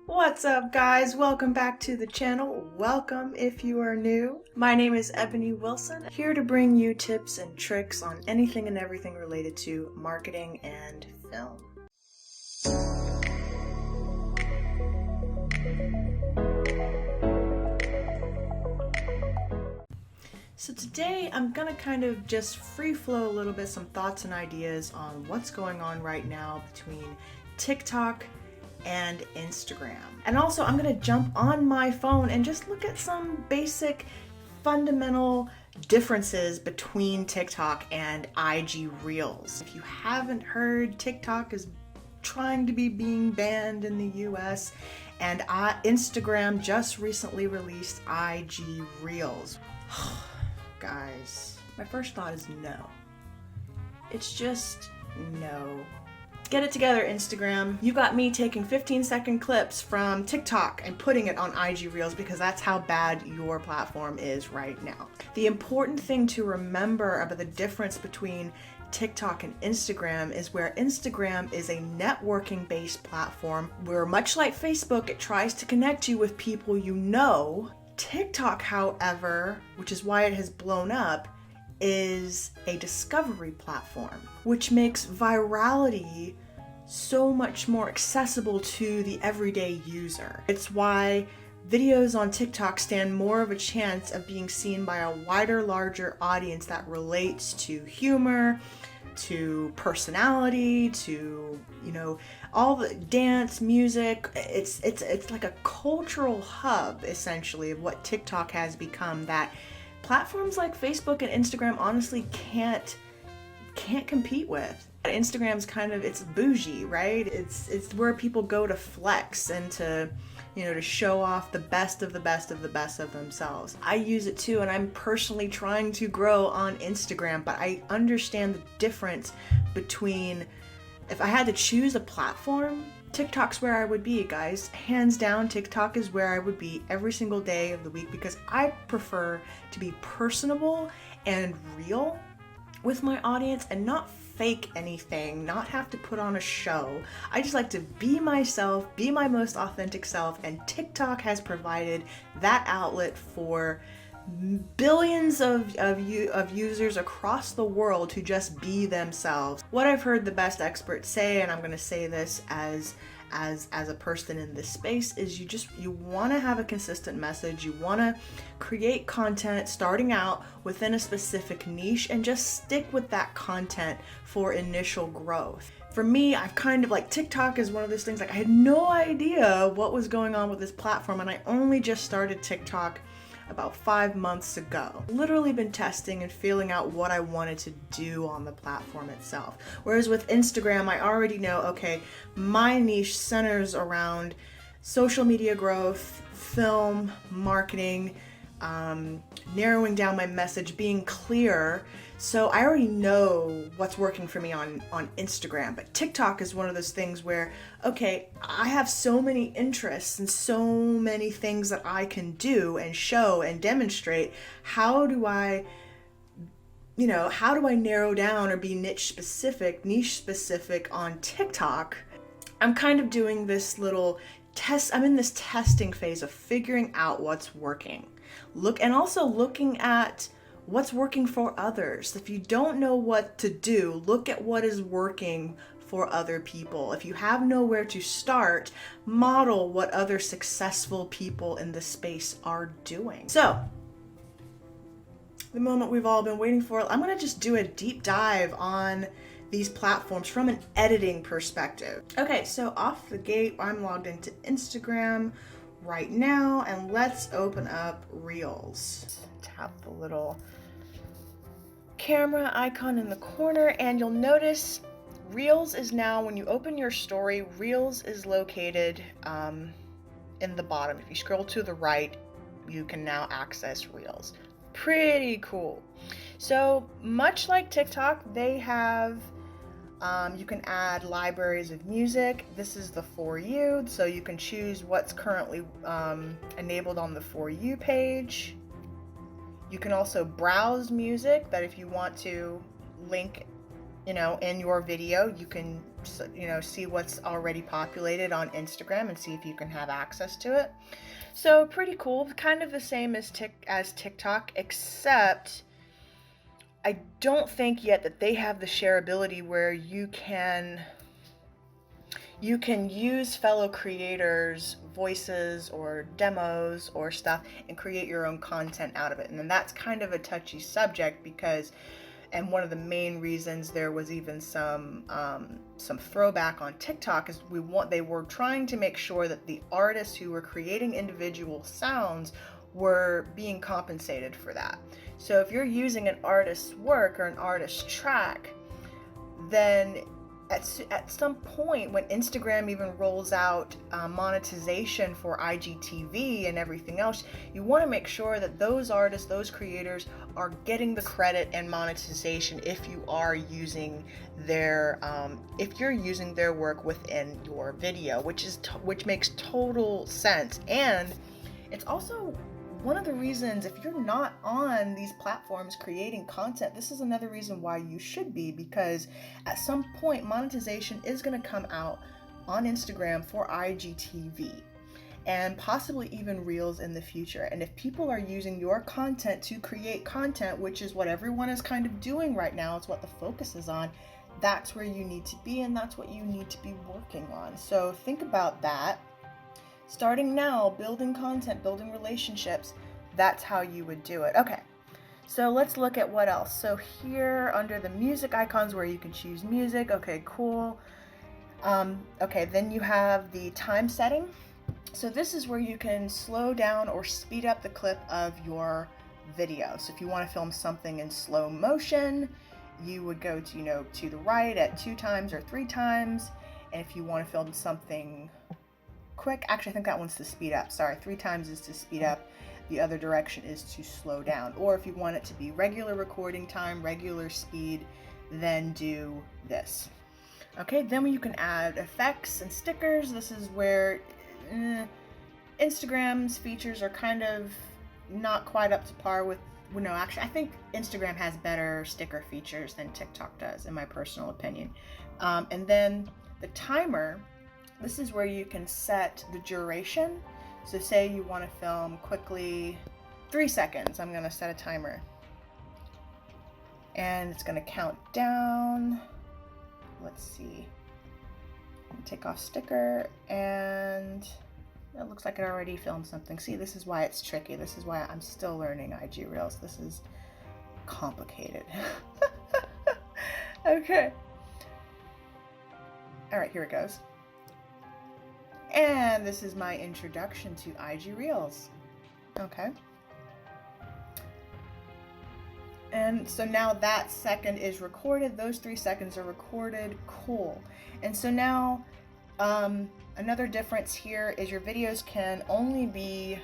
What's up, guys? Welcome back to the channel. Welcome if you are new. My name is Ebony Wilson, here to bring you tips and tricks on anything and everything related to marketing and film. So today I'm gonna kind of just free flow a little bit, some thoughts and ideas on what's going on right now between TikTok and Instagram. And also I'm gonna jump on my phone and just look at some basic fundamental differences between TikTok and IG Reels. If you haven't heard, TikTok is trying to be being banned in the US, and Instagram just recently released IG Reels. Guys, my first thought is no. It's just no. Get it together, Instagram. You got me taking 15-second clips from TikTok and putting it on IG Reels because that's how bad your platform is right now. The important thing to remember about the difference between TikTok and Instagram is where Instagram is a networking-based platform where, much like Facebook, it tries to connect you with people you know. TikTok, however, which is why it has blown up, is a discovery platform, which makes virality so much more accessible to the everyday user. It's why videos on TikTok stand more of a chance of being seen by a wider, larger audience that relates to humor, to personality, to, all the dance, music. It's like a cultural hub, essentially, of what TikTok has become, that platforms like Facebook and Instagram honestly can't compete with. Instagram's it's bougie, right? It's where people go to flex and to show off the best of the best of the best of themselves. I use it too, and I'm personally trying to grow on Instagram, but I understand the difference between, if I had to choose a platform, TikTok's where I would be, guys. Hands down, TikTok is where I would be every single day of the week because I prefer to be personable and real with my audience and not fake anything, not have to put on a show. I just like to be myself, be my most authentic self, and TikTok has provided that outlet for billions of users across the world to just be themselves. What I've heard the best experts say, and I'm going to say this as a person in this space, is you want to have a consistent message. You want to create content starting out within a specific niche and just stick with that content for initial growth. For me, I've TikTok is one of those things, I had no idea what was going on with this platform, and I only just started TikTok about 5 months ago. Literally been testing and feeling out what I wanted to do on the platform itself. Whereas with Instagram, I already know, okay, my niche centers around social media growth, film, marketing, narrowing down my message, being clear. So I already know what's working for me on Instagram. But TikTok is one of those things where, okay, I have so many interests and so many things that I can do and show and demonstrate. How do I narrow down or be niche specific on TikTok? I'm kind of doing this little test. I'm in this testing phase of figuring out what's working. Also looking at what's working for others. If you don't know what to do, look at what is working for other people. If you have nowhere to start, model what other successful people in the space are doing. So, the moment we've all been waiting for, I'm gonna just do a deep dive on these platforms from an editing perspective. Okay, so off the gate, I'm logged into Instagram right now, and let's open up Reels. Tap the little camera icon in the corner, and you'll notice Reels is now, when you open your story, Reels is located in the bottom. If you scroll to the right, you can now access Reels. Pretty cool. So much like TikTok, they have you can add libraries of music. This is the For You, so you can choose what's currently enabled on the For You page. You can also browse music that if you want to link, in your video, you can see what's already populated on Instagram and see if you can have access to it. So pretty cool, kind of the same as TikTok, except I don't think yet that they have the shareability where you can use fellow creators' voices or demos or stuff and create your own content out of it. And then that's kind of a touchy subject because, and one of the main reasons there was even some throwback on TikTok is they were trying to make sure that the artists who were creating individual sounds were being compensated for that. So if you're using an artist's work or an artist's track, then at some point when Instagram even rolls out monetization for IGTV and everything else, you want to make sure that those artists, those creators are getting the credit and monetization if you are using their if you're using their work within your video, which makes total sense. And it's also one of the reasons, if you're not on these platforms creating content, this is another reason why you should be, because at some point monetization is going to come out on Instagram for IGTV and possibly even Reels in the future. And if people are using your content to create content, which is what everyone is kind of doing right now, it's what the focus is on, that's where you need to be and that's what you need to be working on. So think about that. Starting now, building content, building relationships, that's how you would do it. Okay, so let's look at what else. So here under the music icons where you can choose music, okay, cool. Okay, then you have the time setting. So this is where you can slow down or speed up the clip of your video. So if you want to film something in slow motion, you would go to, to the right at 2 times or 3 times. And if you want to film something quick, actually I think that one's to speed up, sorry, 3 times is to speed up, the other direction is to slow down. Or if you want it to be regular recording time, regular speed, then do this. Okay, then you can add effects and stickers. This is where Instagram's features are kind of not quite up to par with, well, no, actually I think Instagram has better sticker features than TikTok does, in my personal opinion. And then the timer, this is where you can set the duration. So say you want to film quickly 3 seconds. I'm going to set a timer. And it's going to count down. Let's see. Take off sticker, and it looks like it already filmed something. See, this is why it's tricky. This is why I'm still learning IG Reels. This is complicated. Okay. All right, here it goes. And this is my introduction to IG Reels. Okay. And so now that second is recorded. Those 3 seconds are recorded. Cool. And so now another difference here is your videos can only be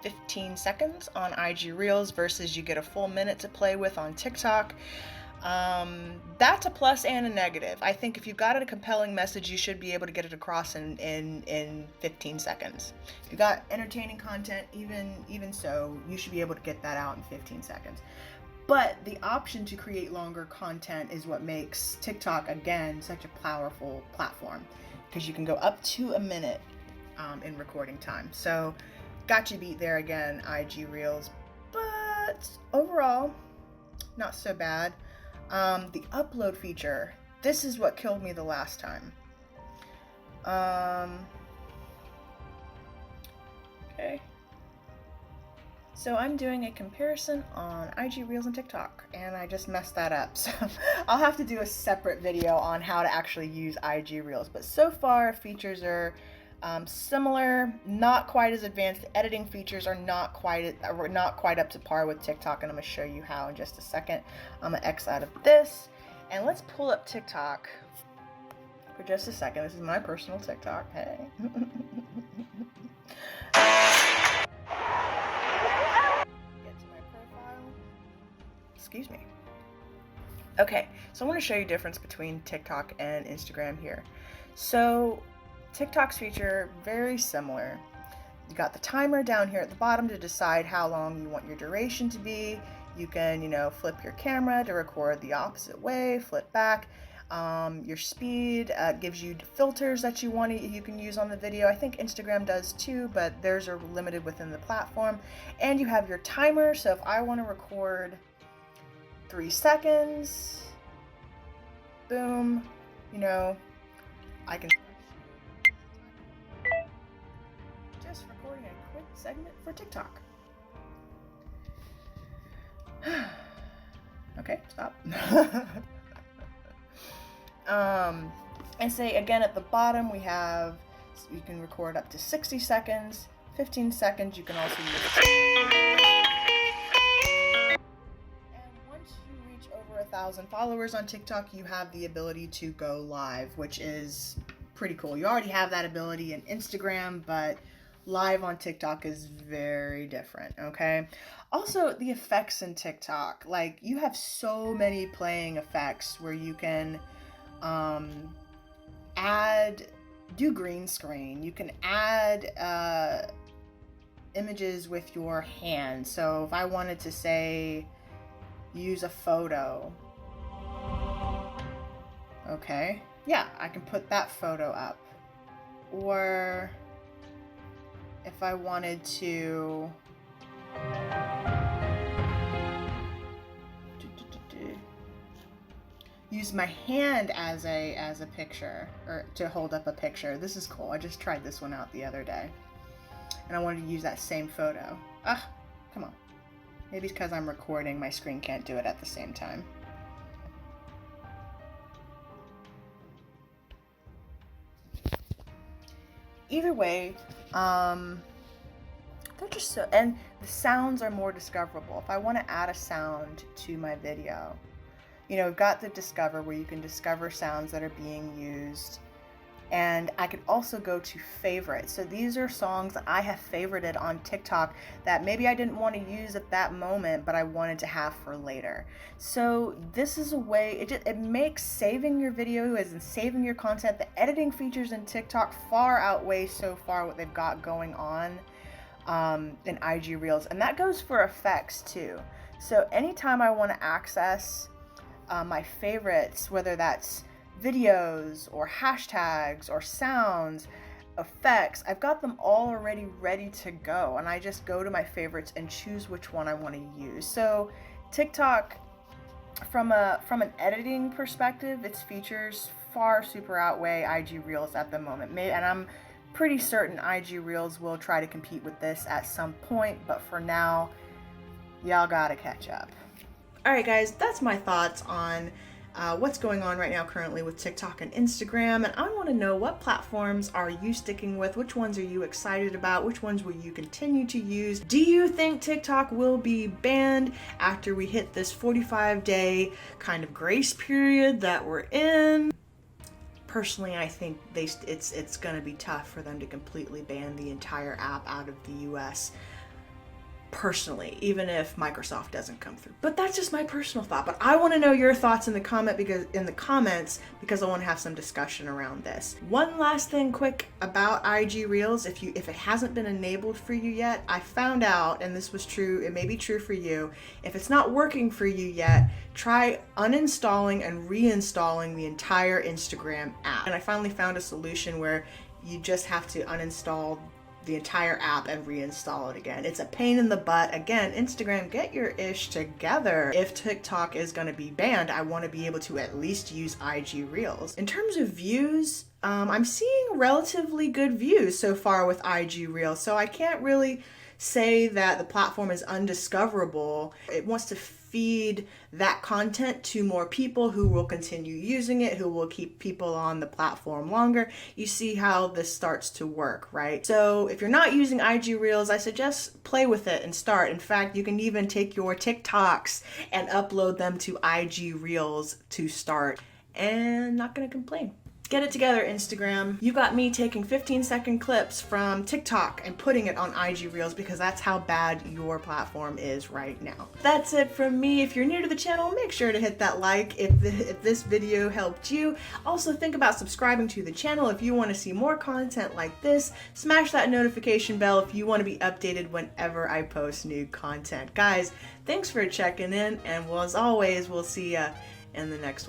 15 seconds on IG Reels versus you get a full minute to play with on TikTok. That's a plus and a negative. I think if you've got a compelling message, you should be able to get it across in 15 seconds. If you got entertaining content, even so, you should be able to get that out in 15 seconds. But the option to create longer content is what makes TikTok, again, such a powerful platform, because you can go up to a minute in recording time. So got you beat there again, IG Reels. But overall, not so bad. The upload feature, this is what killed me the last time. Okay. So I'm doing a comparison on IG Reels and TikTok, and I just messed that up. So I'll have to do a separate video on how to actually use IG Reels. But so far, features are similar, not quite as advanced. The editing features are not quite up to par with TikTok, and I'm going to show you how in just a second. I'm going to X out of this, and let's pull up TikTok for just a second. This is my personal TikTok. Hey. Excuse me. Okay, so I want to show you the difference between TikTok and Instagram here. So TikTok's feature, very similar. You got the timer down here at the bottom to decide how long you want your duration to be. You can, flip your camera to record the opposite way, flip back. your speed, gives you filters that you can use on the video. I think Instagram does too, but theirs are limited within the platform. And you have your timer, so if I want to record 3 seconds, boom, you know, I can just recording a quick segment for TikTok. Okay, stop. And say again at the bottom we have, so you can record up to 60 seconds, 15 seconds. You can also use. And once you reach over 1,000 followers on TikTok, you have the ability to go live, which is pretty cool. You already have that ability in Instagram, but live on TikTok is very different, okay? Also, the effects in TikTok, like you have so many playing effects where you can do green screen. You can add images with your hand. So if I wanted to say, use a photo, okay, yeah, I can put that photo up. Or if I wanted to use my hand as a picture, or to hold up a picture. This is cool. I just tried this one out the other day, and I wanted to use that same photo. Come on. Maybe it's because I'm recording, my screen can't do it at the same time. Either way, they're just so, and the sounds are more discoverable. If I want to add a sound to my video, you know, we've got the discover where you can discover sounds that are being used. And I could also go to favorites. So these are songs that I have favorited on TikTok that maybe I didn't want to use at that moment, but I wanted to have for later. So this is a way, it makes saving your video and saving your content. The editing features in TikTok far outweigh so far what they've got going on in IG Reels. And that goes for effects too. So anytime I want to access my favorites, whether that's videos or hashtags or sounds, effects, I've got them all already ready to go, and I just go to my favorites and choose which one I want to use. So TikTok, from an editing perspective, its features far super outweigh IG Reels at the moment. And I'm pretty certain IG Reels will try to compete with this at some point, but for now, y'all gotta catch up. Alright guys, that's my thoughts on what's going on right now currently with TikTok and Instagram, and I want to know, what platforms are you sticking with? Which ones are you excited about? Which ones will you continue to use? Do you think TikTok will be banned after we hit this 45-day kind of grace period that we're in? Personally, I think it's going to be tough for them to completely ban the entire app out of the US. Personally, even if Microsoft doesn't come through. But that's just my personal thought. But I want to know your thoughts in the comments because I want to have some discussion around this. One last thing quick about IG Reels, if it hasn't been enabled for you yet, I found out, and this was true, it may be true for you, if it's not working for you yet, try uninstalling and reinstalling the entire Instagram app. And I finally found a solution where you just have to uninstall the entire app and reinstall it again. It's a pain in the butt. Again, Instagram, get your ish together. If TikTok is going to be banned, I want to be able to at least use IG Reels. In terms of views, I'm seeing relatively good views so far with IG Reels, so I can't really say that the platform is undiscoverable. It wants to feed that content to more people who will continue using it, who will keep people on the platform longer. You see how this starts to work, right? So if you're not using IG Reels, I suggest play with it and start. In fact, you can even take your TikToks and upload them to IG Reels to start, and not gonna complain. Get it together, Instagram. You got me taking 15-second clips from TikTok and putting it on IG Reels because that's how bad your platform is right now. That's it from me. If you're new to the channel, make sure to hit that like if this video helped you. Also, think about subscribing to the channel if you want to see more content like this. Smash that notification bell if you want to be updated whenever I post new content. Guys, thanks for checking in, and as always, we'll see ya in the next one.